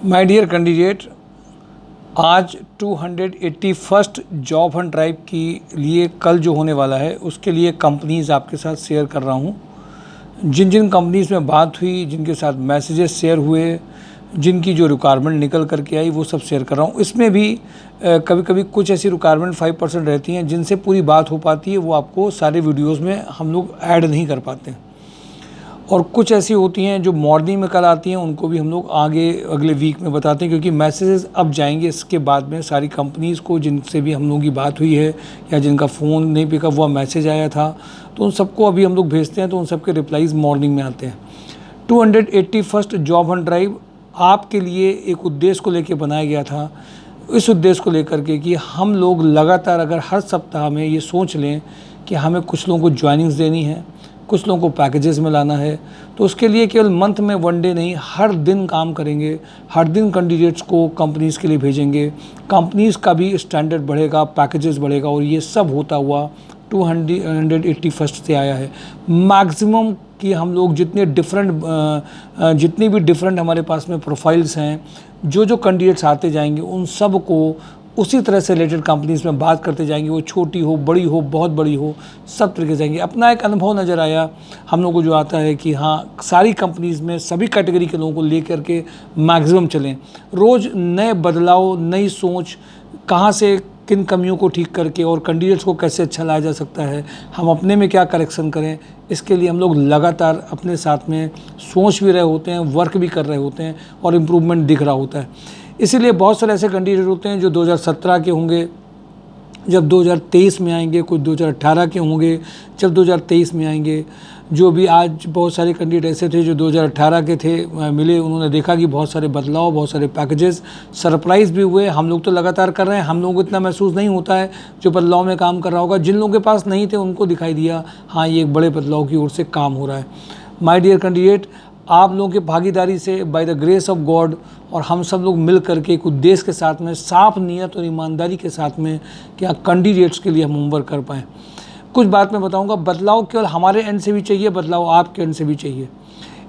My dear candidate, आज 281st job Hunt drive के लिए कल जो होने वाला है उसके लिए कंपनीज़ आपके साथ शेयर कर रहा हूँ। जिन जिन कंपनीज़ में बात हुई, जिनके साथ मैसेजेस शेयर हुए, जिनकी जो रिक्वायरमेंट निकल करके आई, वो सब शेयर कर रहा हूँ। इसमें भी कभी कभी कुछ ऐसी रिक्वायरमेंट 5% रहती हैं जिनसे पूरी बात हो पाती है, वो आपको सारे वीडियोज़ में हम लोग ऐड नहीं कर पाते हैं। और कुछ ऐसी होती हैं जो मॉर्निंग में कल आती हैं, उनको भी हम लोग आगे अगले वीक में बताते हैं, क्योंकि मैसेजेस अब जाएंगे इसके बाद में सारी कंपनीज़ को जिनसे भी हम लोगों की बात हुई है या जिनका फ़ोन नहीं पिकअप हुआ, मैसेज आया था, तो उन सबको अभी हम लोग भेजते हैं, तो उन सबके रिप्लाईज़ मॉर्निंग में आते हैं। 281st जॉब हंट ड्राइव आपके लिए एक उद्देश्य को लेकर बनाया गया था। इस उद्देश्य को लेकर के कि हम लोग लगातार अगर हर सप्ताह में ये सोच लें कि हमें कुछ लोगों को ज्वाइनिंग्स देनी है, कुछ लोगों को पैकेजेस में लाना है, तो उसके लिए केवल मंथ में वन डे नहीं, हर दिन काम करेंगे, हर दिन कैंडिडेट्स को कंपनीज़ के लिए भेजेंगे। कंपनीज़ का भी स्टैंडर्ड बढ़ेगा, पैकेजेस बढ़ेगा, और ये सब होता हुआ 281st से आया है। मैक्सिमम कि हम लोग जितनी भी डिफरेंट हमारे पास में प्रोफाइल्स हैं, जो कैंडिडेट्स आते जाएंगे उन सब को उसी तरह से रिलेटेड कंपनीज़ में बात करते जाएंगे, वो छोटी हो, बड़ी हो, बहुत बड़ी हो, सब तरीके से जाएंगे। अपना एक अनुभव नज़र आया हम लोगों को जो आता है कि हाँ, सारी कंपनीज़ में सभी कैटेगरी के लोगों को लेकर के मैक्सिमम चलें। रोज़ नए बदलाव, नई सोच, कहाँ से किन कमियों को ठीक करके और कैंडिडेट्स को कैसे अच्छा लाया जा सकता है, हम अपने में क्या करेक्शन करें, इसके लिए हम लोग लगातार अपने साथ में सोच भी रहे होते हैं, वर्क भी कर रहे होते हैं, और इम्प्रूवमेंट दिख रहा होता है। इसीलिए बहुत सारे ऐसे कैंडिडेट होते हैं जो 2017 के होंगे, जब 2023 में आएंगे, कुछ 2018 के होंगे जब 2023 में आएंगे। जो भी आज बहुत सारे कैंडिडेट ऐसे थे जो 2018 के थे, मिले, उन्होंने देखा कि बहुत सारे बदलाव, बहुत सारे पैकेजेस, सरप्राइज़ भी हुए। हम लोग तो लगातार कर रहे हैं, हम लोगों को इतना महसूस नहीं होता है जो बदलाव में काम कर रहा होगा। जिन लोगों के पास नहीं थे उनको दिखाई दिया, हाँ, ये एक बड़े बदलाव की ओर से काम हो रहा है। माय डियर कैंडिडेट, आप लोगों की भागीदारी से, by the grace of God, और हम सब लोग मिल करके एक उद्देश्य के साथ में, साफ नीयत और ईमानदारी के साथ में, क्या कैंडिडेट्स के लिए हम होमवर्क कर पाएँ। कुछ बात मैं बताऊंगा, बदलाव केवल हमारे एंड से भी चाहिए, बदलाव आपके एंड से भी चाहिए।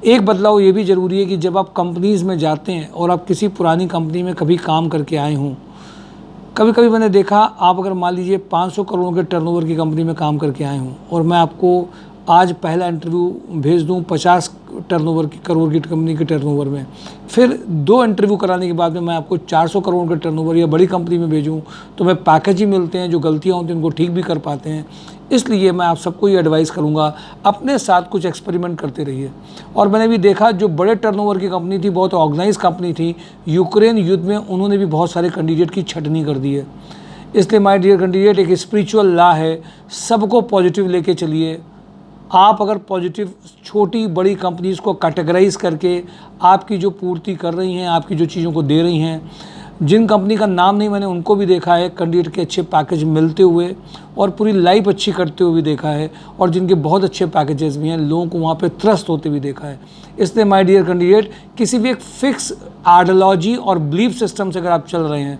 एक बदलाव ये भी ज़रूरी है कि जब आप कंपनीज़ में जाते हैं और आप किसी पुरानी कंपनी में कभी काम करके आए हों, कभी कभी मैंने देखा, आप अगर मान लीजिए 500 करोड़ के टर्नओवर की कंपनी में काम करके आए हों और मैं आपको आज पहला इंटरव्यू भेज दूं 50 करोड़ की कंपनी के टर्नओवर में, फिर 2 इंटरव्यू कराने के बाद में मैं आपको 400 करोड़ के टर्नओवर या बड़ी कंपनी में भेजूं, तो मैं पैकेज ही मिलते हैं, जो गलतियां होती हैं उनको ठीक भी कर पाते हैं। इसलिए मैं आप सबको ये एडवाइस करूंगा, अपने साथ कुछ एक्सपेरिमेंट करते रहिए। और मैंने भी देखा, जो बड़े टर्नओवर की कंपनी थी, बहुत ऑर्गेनाइज कंपनी थी, यूक्रेन युद्ध में उन्होंने भी बहुत सारे कैंडिडेट की छटनी कर दी है। इसलिए माय डियर कैंडिडेट, एक स्पिरिचुअल लॉ है, सबको पॉजिटिव लेके चलिए। आप अगर पॉजिटिव छोटी बड़ी कंपनीज़ को कैटेगराइज करके आपकी जो पूर्ति कर रही हैं, आपकी जो चीज़ों को दे रही हैं, जिन कंपनी का नाम नहीं मैंने उनको भी देखा है कैंडिडेट के अच्छे पैकेज मिलते हुए और पूरी लाइफ अच्छी करते हुए भी देखा है, और जिनके बहुत अच्छे पैकेजेस भी हैं, लोगों को वहाँ पे ट्रस्ट होते भी देखा है। इसलिए माय डियर कैंडिडेट, किसी भी एक फिक्स आइडियोलॉजी और बिलीफ सिस्टम से अगर आप चल रहे हैं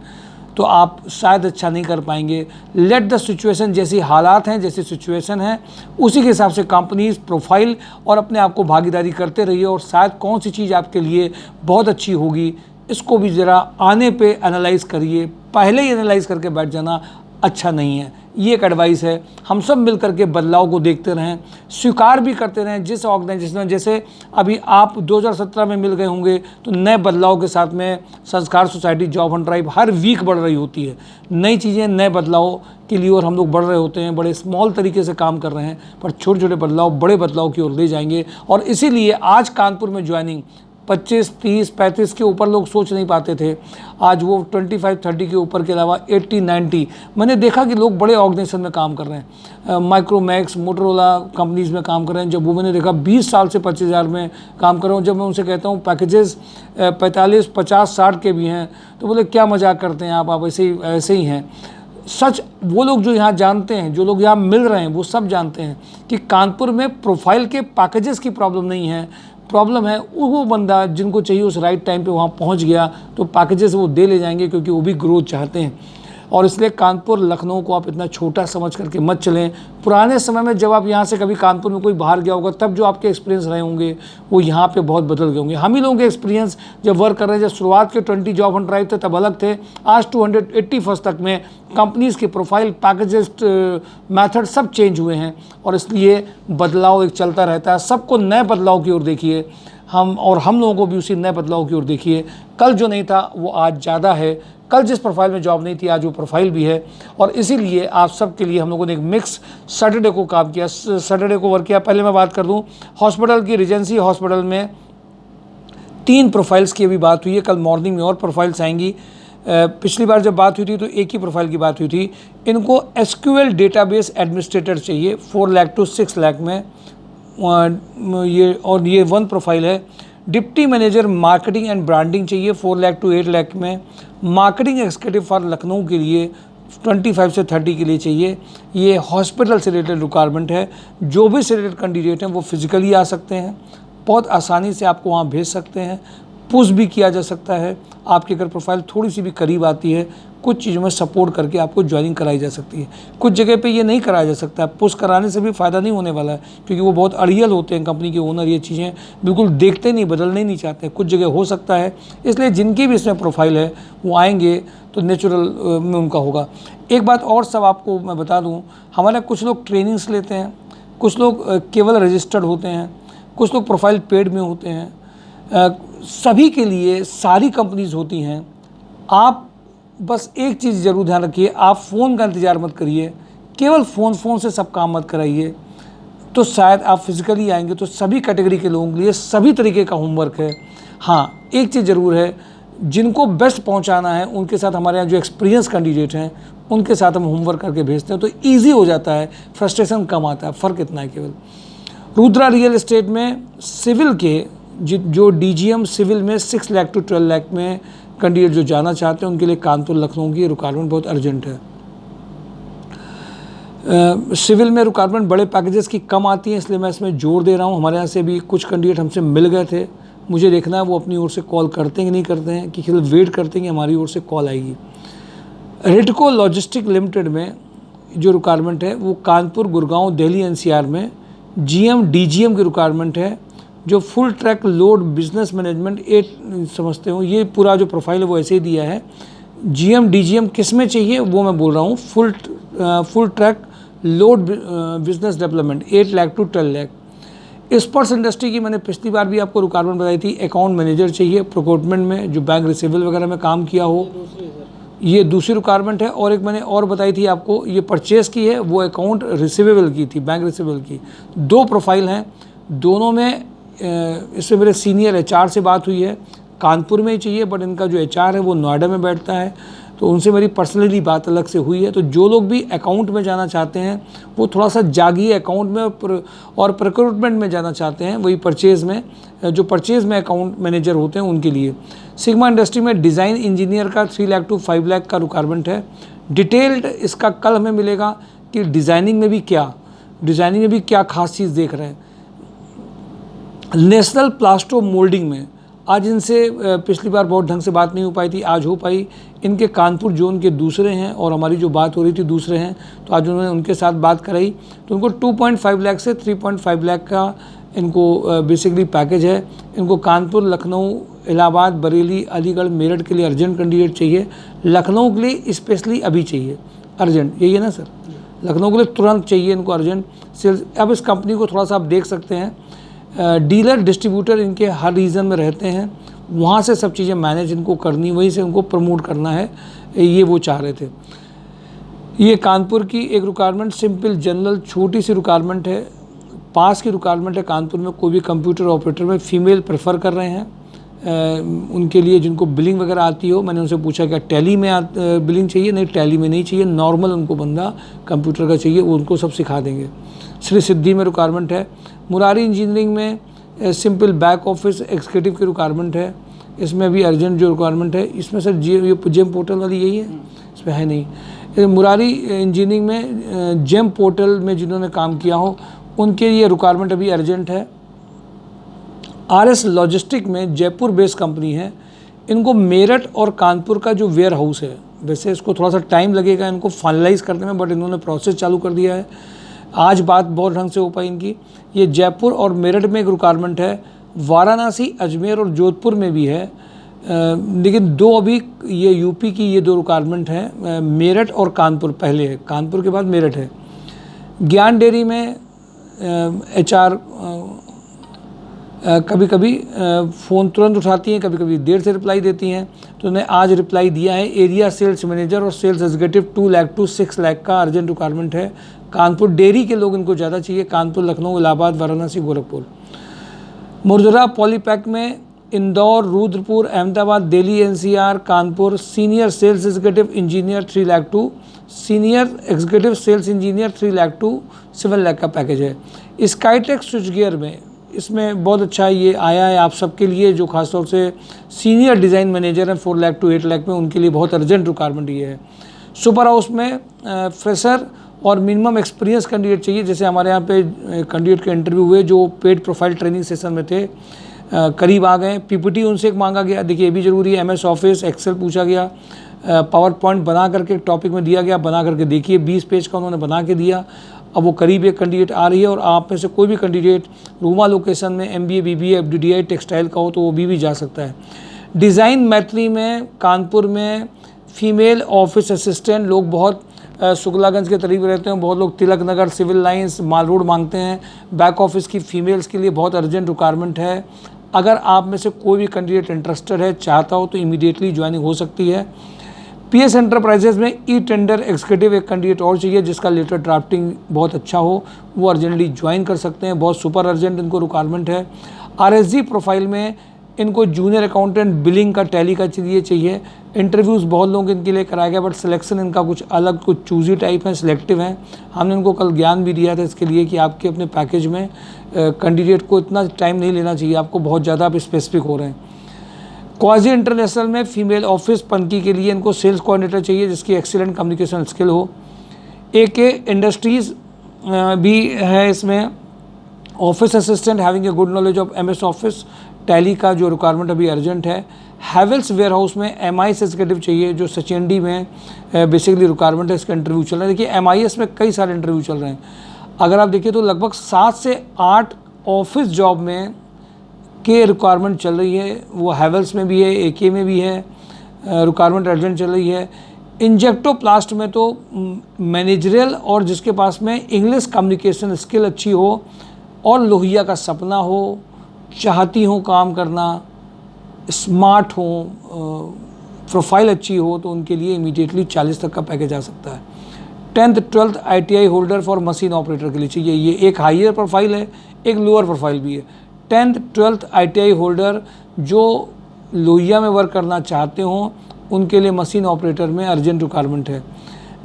तो आप शायद अच्छा नहीं कर पाएंगे। लेट द सिचुएशन, जैसी हालात हैं, जैसी सिचुएशन है, उसी के हिसाब से कंपनीज, प्रोफाइल और अपने आप को भागीदारी करते रहिए, और शायद कौन सी चीज़ आपके लिए बहुत अच्छी होगी, इसको भी ज़रा आने पे एनालाइज़ करिए। पहले ही एनालाइज़ करके बैठ जाना अच्छा नहीं है। ये एक एडवाइस है। हम सब मिल करके बदलाव को देखते रहें, स्वीकार भी करते रहें। जिस ऑर्गेनाइजेशन में, जैसे अभी आप 2017 में मिल गए होंगे, तो नए बदलाव के साथ में संस्कार society job Hunt drive her week बढ़ रही होती है। नई चीज़ें, नए बदलाव के लिए और हम लोग बढ़ रहे होते हैं, बड़े स्मॉल तरीके से काम कर रहे हैं, पर छोटे छोटे बदलाव बड़े बदलाव की ओर ले जाएंगे। और इसीलिए आज कानपुर में ज्वाइनिंग 25, 30, 35 के ऊपर लोग सोच नहीं पाते थे, आज वो 25, 30 के ऊपर के अलावा 80, 90 मैंने देखा कि लोग बड़े ऑर्गेनाइजेशन में काम कर रहे हैं। माइक्रोमैक्स, मोटरोला कंपनीज़ में काम कर रहे हैं। जब वो मैंने देखा 20 साल से 25,000 में काम कर रहा हूँ, जब मैं उनसे कहता हूँ पैकेजेस 45, 50, 60 के भी हैं, तो बोले क्या मजाक करते हैं आप ऐसे ही हैं। सच वो लोग जो यहाँ जानते हैं, जो लोग यहाँ मिल रहे हैं, वो सब जानते हैं कि कानपुर में प्रोफाइल के पैकेजेस की प्रॉब्लम नहीं है, प्रॉब्लम है वो बंदा जिनको चाहिए उस राइट टाइम पे वहाँ पहुँच गया, तो पैकेजेस वो दे ले जाएंगे, क्योंकि वो भी ग्रोथ चाहते हैं। और इसलिए कानपुर लखनऊ को आप इतना छोटा समझ करके मत चलें। पुराने समय में जब आप यहाँ से कभी कानपुर में कोई बाहर गया होगा, तब जो आपके एक्सपीरियंस रहे होंगे वो यहाँ पे बहुत बदल गए होंगे। हम ही लोगों के एक्सपीरियंस जब वर्क कर रहे हैं, जब शुरुआत के 20 जॉब हंट ड्राइव थे तब अलग थे। आज 281 तक में कंपनीज़ की प्रोफाइल, पैकेजेस, मैथड सब चेंज हुए हैं और इसलिए बदलाव एक चलता रहता है। सबको नए बदलाव की ओर देखिए, हम लोगों को भी उसी नए बदलाव की ओर देखिए। कल जो नहीं था वो आज ज़्यादा है, कल जिस प्रोफाइल में जॉब नहीं थी आज वो प्रोफाइल भी है। और इसीलिए आप सब के लिए हम लोगों ने एक मिक्स सैटरडे को काम किया, सैटरडे को वर्क किया। पहले मैं बात कर दूं, हॉस्पिटल की रिजेंसी हॉस्पिटल में 3 प्रोफाइल्स की अभी बात हुई है। कल मॉर्निंग में और प्रोफाइल्स आएंगी। पिछली बार जब बात हुई थी तो एक ही प्रोफाइल की बात हुई थी। इनको SQL डेटाबेस एडमिनिस्ट्रेटर चाहिए 4 लाख टू 6 लाख में, ये 1 प्रोफाइल है। Deputy manager marketing and branding चाहिए 4 लाख टू 8 लाख में। मार्केटिंग एग्जीक्यूटिव फॉर लखनऊ के लिए 25 से 30 के लिए चाहिए। ये हॉस्पिटल से रिलेटेड रिक्वायरमेंट है। जो भी से रिलेटेड कैंडिडेट हैं वो फिजिकली आ सकते हैं, बहुत आसानी से आपको वहाँ भेज सकते हैं, पुश भी किया जा सकता है। आपकी अगर प्रोफाइल थोड़ी सी भी करीब आती है, कुछ चीज़ों में सपोर्ट करके आपको ज्वाइनिंग कराई जा सकती है। कुछ जगह पे ये नहीं कराया जा सकता। पुश कराने से भी फ़ायदा नहीं होने वाला है, क्योंकि वो बहुत अड़ियल होते हैं कंपनी के ओनर। ये चीज़ें बिल्कुल देखते नहीं, बदलने नहीं चाहते। कुछ जगह हो सकता है, इसलिए जिनकी भी इसमें प्रोफाइल है वो आएंगे तो नेचुरल में उनका होगा। एक बात और सब आपको मैं बता दूँ, हमारे कुछ लोग ट्रेनिंग्स लेते हैं, कुछ लोग केवल रजिस्टर्ड होते हैं, कुछ लोग प्रोफाइल पेड में होते हैं। सभी के लिए सारी कंपनीज़ होती हैं। आप बस एक चीज़ ज़रूर ध्यान रखिए, आप फ़ोन का इंतज़ार मत करिए। केवल फ़ोन से सब काम मत कराइए। तो शायद आप फिज़िकली आएंगे तो सभी कैटेगरी के लोगों के लिए सभी तरीके का होमवर्क है। हाँ, एक चीज़ ज़रूर है, जिनको बेस्ट पहुंचाना है उनके साथ, हमारे यहाँ जो एक्सपीरियंस कैंडिडेट हैं उनके साथ हम होमवर्क करके भेजते हैं तो ईजी हो जाता है, फ्रस्ट्रेशन कम आता है। फ़र्क इतना है केवल। रुद्रा रियल एस्टेट में सिविल के जो DGM सिविल में 6 लाख टू 12 लाख में कैंडिडेट जो जाना चाहते हैं उनके लिए कानपुर लखनऊ की रिक्वायरमेंट बहुत अर्जेंट है। सिविल में रिक्वायरमेंट बड़े पैकेजेस की कम आती है, इसलिए मैं इसमें जोर दे रहा हूँ। हमारे यहाँ से भी कुछ कैंडिडेट हमसे मिल गए थे, मुझे देखना है वो अपनी ओर से कॉल करते हैं कि नहीं करते हैं, कि केवल वेट करते हैं कि हमारी ओर से कॉल आएगी। रिडको लॉजिस्टिक लिमिटेड में जो रिक्वायरमेंट है वो कानपुर, गुड़गांव, दिल्ली NCR में GM DGM की रिक्वायरमेंट है। जो full track load business management 8 समझते हो, ये पूरा जो प्रोफाइल है वो ऐसे ही दिया है। GM DGM किस में चाहिए वो मैं बोल रहा हूँ, full track load business development 8 lakh to 12 lakh. Sparsh industry की मैंने पिछली बार भी आपको रिक्वायरमेंट बताई थी। अकाउंट मैनेजर चाहिए प्रोक्योरमेंट में, जो बैंक रिसीवेबल वगैरह में काम किया हो, ये दूसरी रिक्वायरमेंट है। और एक मैंने और बताई थी आपको, ये परचेज़ की है, वो अकाउंट रिसीवेबल की थी, बैंक रिसीवेबल की। 2 प्रोफाइल हैं, दोनों में इसमें मेरे सीनियर HR से बात हुई है। कानपुर में ही चाहिए, बट इनका जो HR है वो नोएडा में बैठता है, तो उनसे मेरी पर्सनली बात अलग से हुई है। तो जो लोग भी अकाउंट में जाना चाहते हैं वो थोड़ा सा जागिए अकाउंट में, और प्रोक्योरमेंट में जाना चाहते हैं वही परचेज़ में, जो परचेज़ में अकाउंट मैनेजर होते हैं उनके लिए। सिग्मा इंडस्ट्री में डिज़ाइन इंजीनियर का 3 लाख टू 5 लाख का रिक्वायरमेंट है। डिटेल्ड इसका कल हमें मिलेगा कि डिज़ाइनिंग में भी क्या खास चीज़ देख रहे हैं। नेशनल प्लास्टो मोल्डिंग में आज इनसे पिछली बार बहुत ढंग से बात नहीं हो पाई थी, आज हो पाई। इनके कानपुर जोन के दूसरे हैं और हमारी जो बात हो रही थी दूसरे हैं, तो आज उन्होंने उनके साथ बात कराई। तो उनको 2.5 लाख से 3.5 लाख का इनको बेसिकली पैकेज है। इनको कानपुर, लखनऊ, इलाहाबाद, बरेली, अलीगढ़, मेरठ के लिए अर्जेंट कैंडिडेट चाहिए। लखनऊ के लिए स्पेशली अभी चाहिए, अर्जेंट, यही है ना सर? लखनऊ के लिए तुरंत चाहिए इनको अर्जेंट सेल्स। अब इस कंपनी को थोड़ा सा आप देख सकते हैं, डीलर डिस्ट्रीब्यूटर इनके हर रीजन में रहते हैं, वहाँ से सब चीज़ें मैनेज इनको करनी, वहीं से उनको प्रमोट करना है, ये वो चाह रहे थे। ये कानपुर की एक रिक्वायरमेंट सिंपल जनरल छोटी सी रिक्वायरमेंट है, पास की रिक्वायरमेंट है। कानपुर में कोई भी कंप्यूटर ऑपरेटर में फीमेल प्रेफर कर रहे हैं। उनके लिए जिनको बिलिंग वगैरह आती हो, मैंने उनसे पूछा क्या टैली में बिलिंग चाहिए? नहीं, टैली में नहीं चाहिए, नॉर्मल उनको बंदा कंप्यूटर का चाहिए, वो उनको सब सिखा देंगे। श्री सिद्धि में रिक्वायरमेंट है। मुरारी इंजीनियरिंग में सिंपल बैक ऑफिस एग्जीक्यूटिव की रिक्वायरमेंट है। इसमें भी अर्जेंट जो रिक्वायरमेंट है, इसमें सर जेम पोर्टल वाली यही है, इसमें है नहीं। मुरारी इंजीनियरिंग में जेम पोर्टल में जिन्होंने काम किया हो उनके लिए रिक्वायरमेंट अभी अर्जेंट है। RS लॉजिस्टिक में जयपुर बेस्ड कंपनी है, इनको मेरठ और कानपुर का जो वेयर हाउस है वैसे इसको थोड़ा सा टाइम लगेगा इनको फाइनलाइज करने में, बट इन्होंने प्रोसेस चालू कर दिया है। आज बात बहुत ढंग से हो पाई इनकी। ये जयपुर और मेरठ में एक रिक्वायरमेंट है, वाराणसी, अजमेर और जोधपुर में भी है, लेकिन दो अभी ये यूपी की ये दो रिक्वायरमेंट हैं, मेरठ और कानपुर पहले है, कानपुर के बाद मेरठ है। ज्ञान डेयरी में HR कभी कभी फ़ोन तुरंत उठाती हैं, कभी कभी देर से रिप्लाई देती हैं, तो उन्हें आज रिप्लाई दिया है। एरिया सेल्स मैनेजर और sales executive 2 lakh to 6 lakh का अर्जेंट रिक्वायरमेंट है। कानपुर डेयरी के लोग इनको ज़्यादा चाहिए, कानपुर, लखनऊ, इलाहाबाद, वाराणसी, गोरखपुर। मुर्दरा पॉलीपैक में Indore, Rudrapur, Ahmedabad, Delhi, NCR, Kanpur, senior sales executive engineer 3 lakh to, senior executive sales engineer 3 lakh to 7 lakh का पैकेज है। स्काईटेक स्विच गियर में इसमें बहुत अच्छा ये आया है आप सबके लिए, जो खासतौर से सीनियर डिज़ाइन मैनेजर हैं 4 लाख टू 8 लाख में, उनके लिए बहुत अर्जेंट रिक्वायरमेंट ये है। सुपर हाउस में फ्रेशर और मिनिमम एक्सपीरियंस कैंडिडेट चाहिए, जैसे हमारे यहाँ पे कैंडिडेट के इंटरव्यू हुए जो पेड प्रोफाइल ट्रेनिंग सेशन में थे, करीब आ गए। PPT उनसे एक मांगा गया, देखिए ये भी ज़रूरी है। MS ऑफिस, एक्सेल पूछा गया, पावर पॉइंट बना करके टॉपिक में दिया गया, बना करके देखिए 20 पेज का उन्होंने बना के दिया। अब वो करीब एक कैंडिडेट आ रही है, और आप में से कोई भी कैंडिडेट रूमा लोकेशन में MBA, BBA, FDDI टेक्सटाइल का हो तो वो भी जा सकता है। डिज़ाइन मैत्री में कानपुर में फीमेल ऑफिस असिस्टेंट, लोग बहुत शुक्लागंज के करीब रहते हैं, बहुत लोग तिलक नगर, सिविल लाइंस, माल रोड मांगते हैं। बैक ऑफिस की फ़ीमेल्स के लिए बहुत अर्जेंट रिक्वायरमेंट है। अगर आप में से कोई भी कैंडिडेट इंटरेस्टेड है, चाहता हो, तो इमीडिएटली ज्वाइनिंग हो सकती है। PS एंटरप्राइजेज में टेंडर एग्जीक्यूटिव एक कैंडिडेट और चाहिए जिसका लेटर ड्राफ्टिंग बहुत अच्छा हो, वो अर्जेंटली ज्वाइन कर सकते हैं, बहुत सुपर अर्जेंट इनको रिक्वायरमेंट है। RSG प्रोफाइल में इनको जूनियर अकाउंटेंट बिलिंग का, टैली का चाहिए। इंटरव्यूज़ बहुत लोग इनके लिए कराया गया, बट सिलेक्शन इनका कुछ अलग, कुछ चूजी टाइप है, सिलेक्टिव है। हमने इनको कल ज्ञान भी दिया था इसके लिए कि आपके अपने पैकेज में कैंडिडेट को इतना टाइम नहीं लेना चाहिए, आपको बहुत ज़्यादा आप स्पेसिफिक हो रहे हैं। क्वाजी इंटरनेशनल में फीमेल ऑफिस पनकी के लिए इनको सेल्स कोऑर्डिनेटर चाहिए जिसकी एक्सीलेंट कम्युनिकेशन स्किल हो। AK इंडस्ट्रीज़ भी है इसमें, office assistant having a good knowledge of MS office, tally का जो रिक्वायरमेंट अभी अर्जेंट है। हैवेल्स वेयर हाउस में MIS एग्जीक्यूटिव चाहिए, जो सचिंडी में बेसिकली रिक्वायरमेंट है, इसका इंटरव्यू चल रहा है। देखिए MIS में कई सारे इंटरव्यू चल रहे हैं, अगर आप देखिए तो लगभग 7 से 8 ऑफिस जॉब में के रिक्वायरमेंट चल रही है। वो हैवेल्स में भी है, AK में भी है, रिक्वायरमेंट अर्जेंट चल रही है। इंजेक्टोप्लास्ट में तो मैनेजरियल और जिसके पास में इंग्लिश कम्युनिकेशन स्किल अच्छी हो और लोहिया का सपना हो, चाहती हो काम करना, स्मार्ट हो, प्रोफाइल अच्छी हो, तो उनके लिए इमीडिएटली 40 तक का पैकेज आ सकता है। 10th 12th ITI holder for machine operator के लिए चाहिए। ये एक हाइयर प्रोफाइल है, एक लोअर प्रोफाइल भी है। 10th 12th ITI होल्डर जो लोहिया में वर्क करना चाहते हों उनके लिए मशीन ऑपरेटर में अर्जेंट रिक्वायरमेंट है।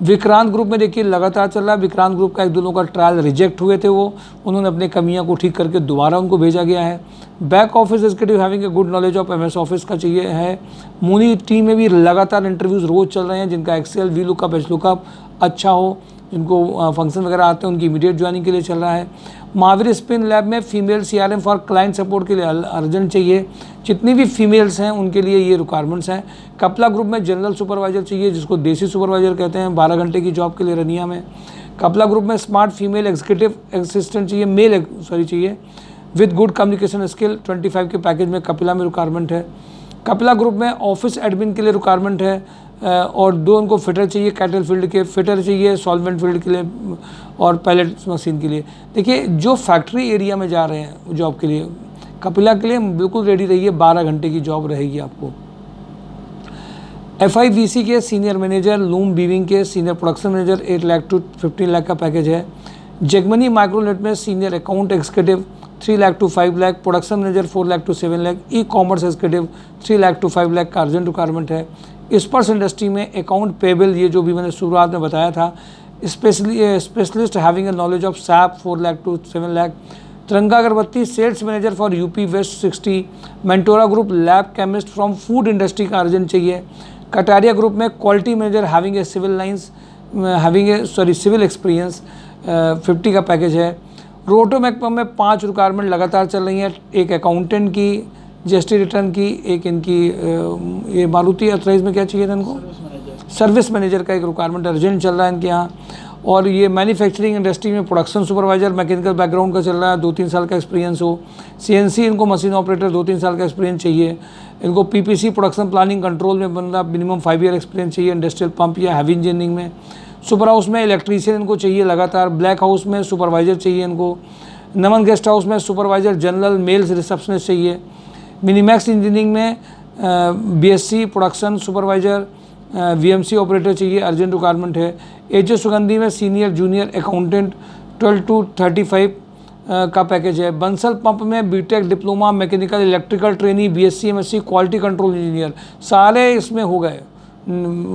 विक्रांत ग्रुप में देखिए लगातार चल रहा है। विक्रांत ग्रुप का एक दोनों का ट्रायल रिजेक्ट हुए थे, वो उन्होंने अपने कमियां को ठीक करके दोबारा उनको भेजा गया है। Back office executive having a good knowledge of MS office का चाहिए है। मूनी टीम में भी लगातार इंटरव्यूज़ रोज़ चल रहे हैं, जिनका एक्सेल, VLOOKUP, HLOOKUP अच्छा हो, जिनको फंक्शन वगैरह आते हैं, उनकी इमीडिएट ज्वाइनिंग के लिए चल रहा है। महावीर स्पिन लैब में female CRM for client support के लिए अर्जेंट चाहिए। जितनी भी फीमेल्स हैं उनके लिए ये रिक्वायरमेंट्स हैं। कपला ग्रुप में जनरल सुपरवाइजर चाहिए, जिसको देसी सुपरवाइजर कहते हैं, 12 घंटे की जॉब के लिए रनिया में। कपला ग्रुप में स्मार्ट फीमेल एग्जीक्यूटिव असिस्टेंट चाहिए, चाहिए विद गुड कम्युनिकेशन स्किल। 25 के पैकेज में कपिला में रिक्वायरमेंट है। कपिला ग्रुप में ऑफिस एडमिन के लिए रिक्वायरमेंट है, और 2 उनको फिटर चाहिए, कैटल फील्ड के फिटर चाहिए, सॉल्वेंट फील्ड के लिए और पैलेट मशीन के लिए। देखिए जो फैक्ट्री एरिया में जा रहे हैं जॉब के लिए, कपिला के लिए बिल्कुल रेडी रहिए, 12 घंटे की जॉब रहेगी आपको। FIVC के सीनियर मैनेजर, लूम वीविंग के senior production manager 8 lakh to 15 lakh का पैकेज है। जेगमनी माइक्रोनेट में senior account executive 3 lakh to 5 lakh, production manager 4 lakh to 7 lakh, e-commerce executive 3 lakh to 5 lakh का अर्जेंट रिक्वायरमेंट है। स्पर्श इंडस्ट्री में अकाउंट पेबल, ये जो भी मैंने शुरुआत में बताया था, specialist having a knowledge of SAP 4 lakh to 7 lakh. Tiranga Agarbatti sales manager for UP west 60। Mentora group lab chemist from food industry का अर्जेंट चाहिए। कटारिया ग्रुप में quality manager having a civil experience 50 का पैकेज है। रोटोमैक में 5 रिक्वायरमेंट लगातार चल रही हैं, एक अकाउंटेंट की, GST रिटर्न की, एक इनकी ये मारुति अथराइज में क्या चाहिए था इनको, सर्विस मैनेजर का एक रिक्वायरमेंट अर्जेंट चल रहा है इनके यहाँ। और ये मैन्युफैक्चरिंग इंडस्ट्री में प्रोडक्शन सुपरवाइजर मैकेनिकल बैकग्राउंड का चल रहा है, 2-3 साल का एक्सपीरियंस हो। सीएनसी इनको मशीन ऑपरेटर 2-3 साल का एक्सपीरियंस चाहिए। इनको पीपीसी प्रोडक्शन प्लानिंग कंट्रोल में बंदा मिनिमम 5 ईयर एक्सपीरियंस चाहिए इंडस्ट्रियल पंप या हैवी इंजीनियरिंग में। सुपर हाउस में इलेक्ट्रीशियन इनको चाहिए लगातार। ब्लैक हाउस में सुपरवाइजर चाहिए इनको। नमन गेस्ट हाउस में सुपरवाइजर जनरल मेल्स रिसेप्शनिस्ट चाहिए। मिनीमैक्स इंजीनियरिंग में BSc production supervisor VMC operator चाहिए, अर्जेंट रिक्वायरमेंट है। एचएस सुगंधी में सीनियर जूनियर अकाउंटेंट 12 to 35 का पैकेज है। बंसल पंप में BTech diploma mechanical electrical trainee BSc MSc quality control engineer सारे इसमें हो गए,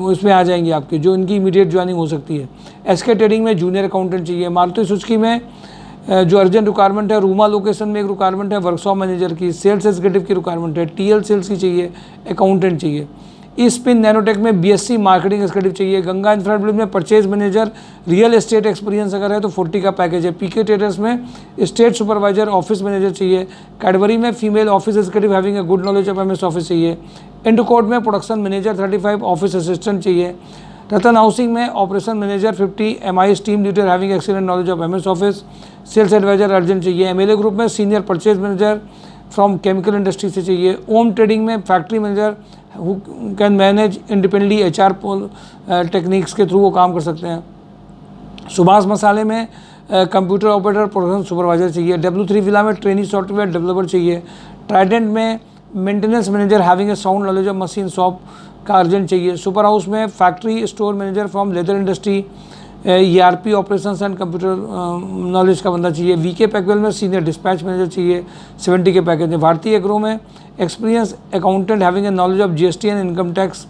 उसमें आ जाएंगे आपके, जो इनकी इमीडिएट ज्वाइनिंग हो सकती है। एसके ट्रेडिंग में जूनियर अकाउंटेंट चाहिए। मारुति सुजुकी में जो अर्जेंट रिक्वायरमेंट है, रूमा लोकेशन में एक रिक्वायरमेंट है वर्कशॉप मैनेजर की। सेल्स एग्जीक्यूटिव की रिक्वायरमेंट है। टीएल सेल्स की चाहिए, अकाउंटेंट चाहिए। ईस्पिन नैनोटेक में बीएससी मार्केटिंग एग्जीक्यूटिव चाहिए। गंगा इंफ्राब्रिज में purchase manager real estate experience अगर है तो 40 का पैकेज है। पीके ट्रेडर्स में स्टेट सुपरवाइजर ऑफिस मैनेजर चाहिए। कैडबरी में female office executive having a good knowledge of MS office चाहिए। इंडोकोड में प्रोडक्शन मैनेजर 35 ऑफिस असिस्टेंट चाहिए। रतन हाउसिंग में operation manager 50 MIS team leader having excellent knowledge of MS office. Sales advisor urgent चाहिए। MLA group में senior purchase manager from chemical industry से चाहिए। Om trading में factory manager who can manage independently HR techniques के through वो काम कर सकते हैं। सुभाष मसाले में कंप्यूटर ऑपरेटर प्रोडक्शन सुपरवाइजर चाहिए। W3 विला में ट्रेनी सॉफ्टवेयर डेवलपर चाहिए। ट्राइडेंट में maintenance manager having A sound knowledge of machine shop का अर्जेंट चाहिए। सुपर हाउस में factory store manager from leather industry ERP operations and computer knowledge का बंदा चाहिए। वीके पैकवेल में सीनियर डिस्पैच मैनेजर चाहिए, 70 के पैकेज में। भारतीय एग्रो में experience accountant having a knowledge of GST and income tax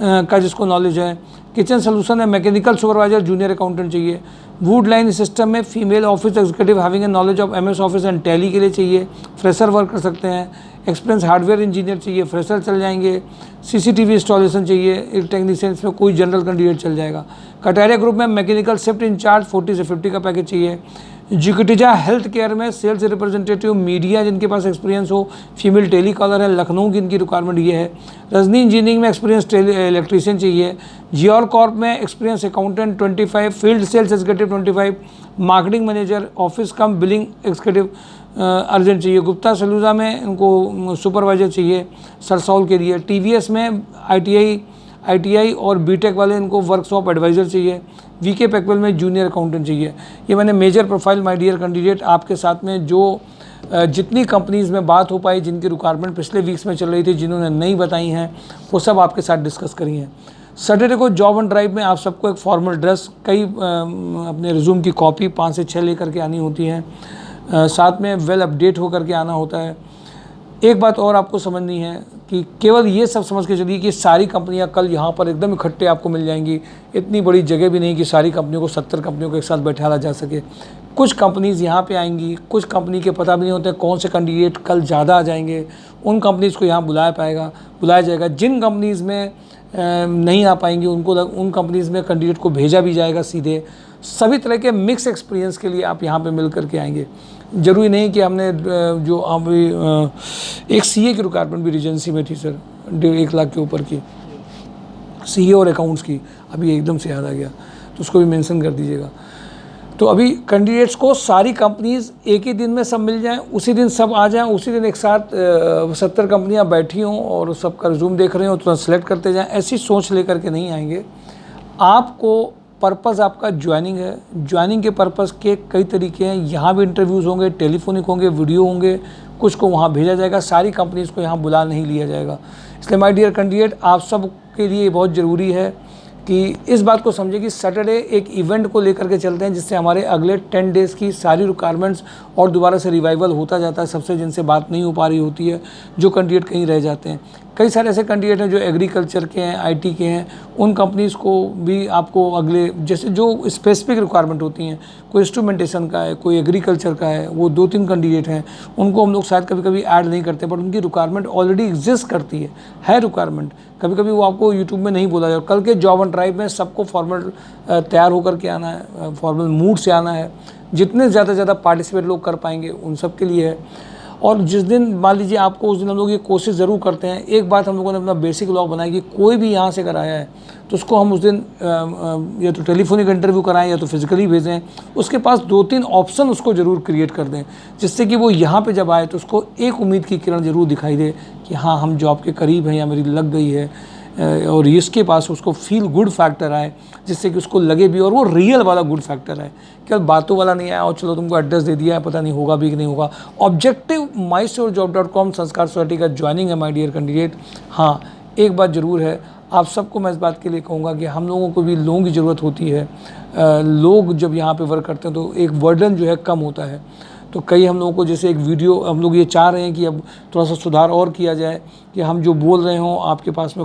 का जिसको नॉलेज है। किचन सोल्यूशन में मैकेनिकल सुपरवाइजर जूनियर अकाउंटेंट चाहिए। वुड लाइन सिस्टम में female office executive having a knowledge of MS office and tally के लिए चाहिए, fresher work कर सकते हैं। एक्सपीरियंस हार्डवेयर इंजीनियर चाहिए, फ्रेशर चल जाएंगे। सीसीटीवी इंस्टॉलेशन चाहिए, एक टेक्नीशियन, इसमें कोई जनरल कैंडिडेट चल जाएगा। कटारिया ग्रुप में मैकेनिकल शिफ्ट इंचार्ज 40 से 50 का पैकेज चाहिए। जिकुटिजा हेल्थ केयर में सेल्स रिप्रेजेंटेटिव मीडिया जिनके पास एक्सपीरियंस हो, फीमेल टेली कॉलर है, लखनऊ की इनकी रिक्वायरमेंट ये है। रजनी इंजीनियरिंग में एक्सपीरियंस इलेक्ट्रीशियन चाहिए। जियोर कॉर्प में experience accountant 25, field sales executive 25, marketing manager office cum billing executive urgent चाहिए। गुप्ता सलूजा में इनको सुपरवाइजर चाहिए सरसौल के लिए। टीवीएस में ITI और बीटेक वाले इनको वर्कशॉप एडवाइज़र चाहिए। वीके पैकवेल में जूनियर अकाउंटेंट चाहिए। ये मैंने major profile my dear candidate आपके साथ में जो जितनी कंपनीज़ में बात हो पाई, जिनकी रिक्वायरमेंट पिछले वीक्स में चल रही थी, जिन्होंने नहीं बताई हैं, वो सब आपके साथ डिस्कस करी हैं। सैटरडे को जॉब ऑन ड्राइव में आप सबको एक फॉर्मल ड्रेस, कई अपने रिज्यूम की कॉपी 5 से 6 लेकर के आनी होती हैं, साथ में वेल अपडेट होकर के आना होता है। एक बात और आपको समझनी है कि केवल ये सब समझ के चलिए कि सारी कंपनियां कल यहाँ पर एकदम इकट्ठे आपको मिल जाएंगी। इतनी बड़ी जगह भी नहीं कि सारी कंपनियों को 70 कंपनियों को एक साथ बैठाला जा सके। कुछ कंपनीज़ यहाँ पे आएंगी, कुछ कंपनी के पता भी नहीं होते कौन से कैंडिडेट कल ज़्यादा आ जाएंगे, उन कंपनीज़ को यहाँ बुलाया जाएगा। जिन कंपनीज़ में नहीं आ पाएंगी उन कंपनीज़ में कैंडिडेट को भेजा भी जाएगा सीधे। सभी तरह के मिक्स एक्सपीरियंस के लिए आप यहाँ पे मिल कर के आएंगे। ज़रूरी नहीं कि हमने जो अभी एक CA की रिक्वायरमेंट भी रीजेंसी में थी सर, 1 लाख के ऊपर की CA और अकाउंट्स की, अभी एकदम से याद आ गया, तो उसको भी मेंशन कर दीजिएगा। तो अभी कैंडिडेट्स को सारी कंपनीज़ एक ही दिन में सब मिल जाएं, उसी दिन सब आ जाएं, उसी दिन एक साथ 70 कंपनियां बैठी हों और सबका रिज्यूम देख रहे हो तुरंत सेलेक्ट करते जाएं, ऐसी सोच लेकर के नहीं आएंगे। आपको पर्पज़ आपका ज्वाइनिंग है। ज्वाइनिंग के पर्पज़ के कई तरीके हैं। यहाँ भी इंटरव्यूज़ होंगे, टेलीफोनिक होंगे, वीडियो होंगे, कुछ को वहाँ भेजा जाएगा, सारी कंपनीज़ को यहाँ बुला नहीं लिया जाएगा। इसलिए माय डियर कैंडिडेट, आप सब के लिए बहुत ज़रूरी है कि इस बात को समझें कि सैटरडे एक इवेंट को लेकर के चलते हैं जिससे हमारे अगले 10 डेज़ की सारी रिक्वायरमेंट्स और दोबारा से रिवाइवल होता जाता है। सबसे जिनसे बात नहीं हो पा रही होती है, जो कैंडिडेट कहीं रह जाते हैं। कई सारे ऐसे कैंडिडेट हैं जो एग्रीकल्चर के हैं, IT के हैं, उन कंपनीज़ को भी आपको अगले जैसे जो स्पेसिफिक रिक्वायरमेंट होती हैं, कोई इंस्ट्रूमेंटेशन का है, कोई एग्रीकल्चर का है, वो 2-3 कैंडिडेट हैं, उनको हम लोग शायद कभी कभी ऐड नहीं करते, बट उनकी रिक्वायरमेंट ऑलरेडी एग्जिस्ट करती है रिक्वायरमेंट। कभी कभी वो आपको यूट्यूब में नहीं बोला जाए। कल के जॉब ऑन ड्राइव में सबको फॉर्मल तैयार होकर के आना है, फॉर्मल मूड से आना है। जितने ज़्यादा पार्टिसिपेट लोग कर पाएंगे उन सब के लिए है। और जिस दिन मान लीजिए आपको, उस दिन हम लोग ये कोशिश ज़रूर करते हैं। एक बात हम लोगों ने अपना बेसिक लॉ बनाया कि कोई भी यहाँ से अगर आया है तो उसको हम उस दिन या तो टेलीफोनिक इंटरव्यू कराएं या तो फिजिकली भेजें। उसके पास 2-3 ऑप्शन उसको ज़रूर क्रिएट कर दें, जिससे कि वो यहाँ पे जब आए तो उसको एक उम्मीद की किरण ज़रूर दिखाई दे कि हाँ, हम जॉब के करीब हैं या मेरी लग गई है। और इसके पास उसको फील गुड फैक्टर आए, जिससे कि उसको लगे भी और वो रियल वाला गुड फैक्टर आए, केवल बातों वाला नहीं आया और चलो तुमको एड्रेस दे दिया है, पता नहीं होगा भी कि नहीं होगा। ऑब्जेक्टिव MySureJob.com संस्कार सोसाइटी का ज्वाइनिंग है माय डियर कैंडिडेट। हाँ, एक बात ज़रूर है, आप सबको मैं इस बात के लिए कहूँगा कि हम लोगों को भी लोगों की ज़रूरत होती है। लोग जब यहाँ पे वर्क करते हैं तो एक बर्डन जो है कम होता है। तो कई हम लोगों को, जैसे एक वीडियो, हम लोग ये चाह रहे हैं कि अब थोड़ा सा सुधार और किया जाए कि हम जो बोल रहे हों आपके पास में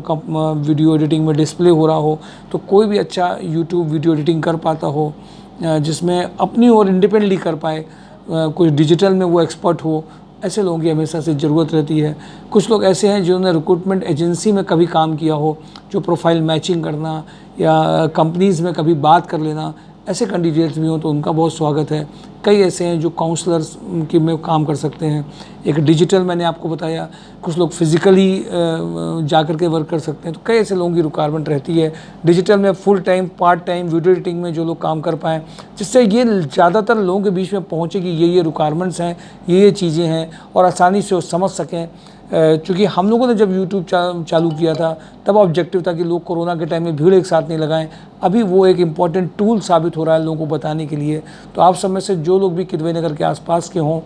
वीडियो एडिटिंग में डिस्प्ले हो रहा हो, तो कोई भी अच्छा यूट्यूब वीडियो एडिटिंग कर पाता हो जिसमें अपनी और इंडिपेंडेंटली कर पाए, कुछ डिजिटल में वो एक्सपर्ट हो, ऐसे लोगों की हमेशा से ज़रूरत रहती है। कुछ लोग ऐसे हैं जिन्होंने रिक्रूटमेंट एजेंसी में कभी काम किया हो, जो प्रोफाइल मैचिंग करना या कंपनीज़ में कभी बात कर लेना, ऐसे कैंडिडेट्स भी हों तो उनका बहुत स्वागत है। कई ऐसे हैं जो काउंसलर्स की में काम कर सकते हैं। एक डिजिटल मैंने आपको बताया, कुछ लोग फिज़िकली जा कर के वर्क कर सकते हैं। तो कई ऐसे लोगों की रिक्वायरमेंट रहती है डिजिटल में, full time, part time, video editing में जो लोग काम कर पाएँ, जिससे ये ज़्यादातर लोगों के बीच में पहुँचे कि ये रिक्वायरमेंट्स हैं, ये चीज़ें हैं, और आसानी से वो समझ सकें। चूँकि हम लोगों ने जब यूट्यूब चालू किया था तब ऑब्जेक्टिव था कि लोग कोरोना के टाइम में भीड़ एक साथ नहीं लगाएं। अभी वो एक इम्पॉर्टेंट टूल साबित हो रहा है लोगों को बताने के लिए। तो आप सब में से जो लोग भी किदवई नगर के आसपास के हों,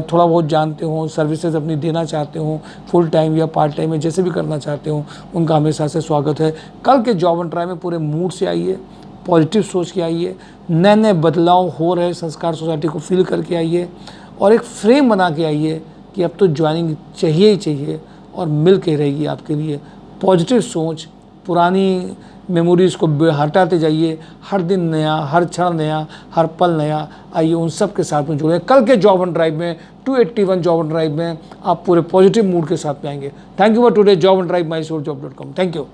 थोड़ा बहुत जानते हों, सर्विसेज अपनी देना चाहते हों, फुल टाइम या पार्ट टाइम में जैसे भी करना चाहते हों, उनका हमेशा से स्वागत है। कल के जॉब एंड ट्राई में पूरे मूड से आइए, पॉजिटिव सोच के आइए, नए नए बदलाव हो रहे संस्कार सोसाइटी को फील करके आइए, और एक फ्रेम बना के आइए कि अब तो ज्वाइनिंग चाहिए ही चाहिए और मिल के रहेगी आपके लिए। पॉजिटिव सोच, पुरानी मेमोरीज़ को हटाते जाइए, हर दिन नया, हर क्षण नया, हर पल नया। आइए उन सब के साथ में जुड़े। कल के जॉब एंड ड्राइव में, 281 जॉब एंड ड्राइव में आप पूरे पॉजिटिव मूड के साथ में आएंगे। Thank you for today job and drive MySureJob.com। Thank you.